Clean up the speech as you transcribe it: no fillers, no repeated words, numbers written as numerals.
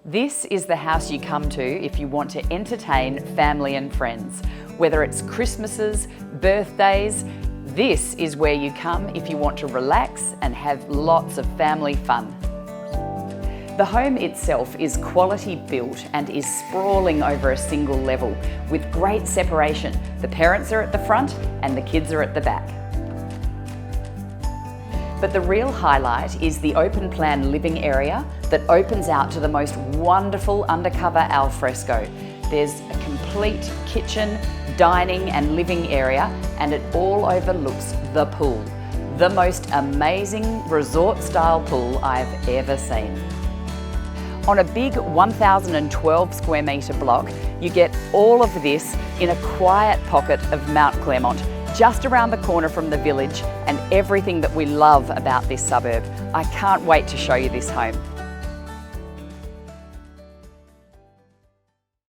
This is the house you come to if you want to entertain family and friends. Whether it's Christmases, birthdays, this is where you come if you want to relax and have lots of family fun. The home itself is quality built and is sprawling over a single level with great separation. The parents are at the front and the kids are at the back. But the real highlight is the open plan living area that opens out to the most wonderful undercover alfresco. There's a complete kitchen, dining and living area, and it all overlooks the pool. The most amazing resort style pool I've ever seen. On a big 1,012 square metre block, you get all of this in a quiet pocket of Mount Claremont, just around the corner from the village, and everything that we love about this suburb. I can't wait to show you this home.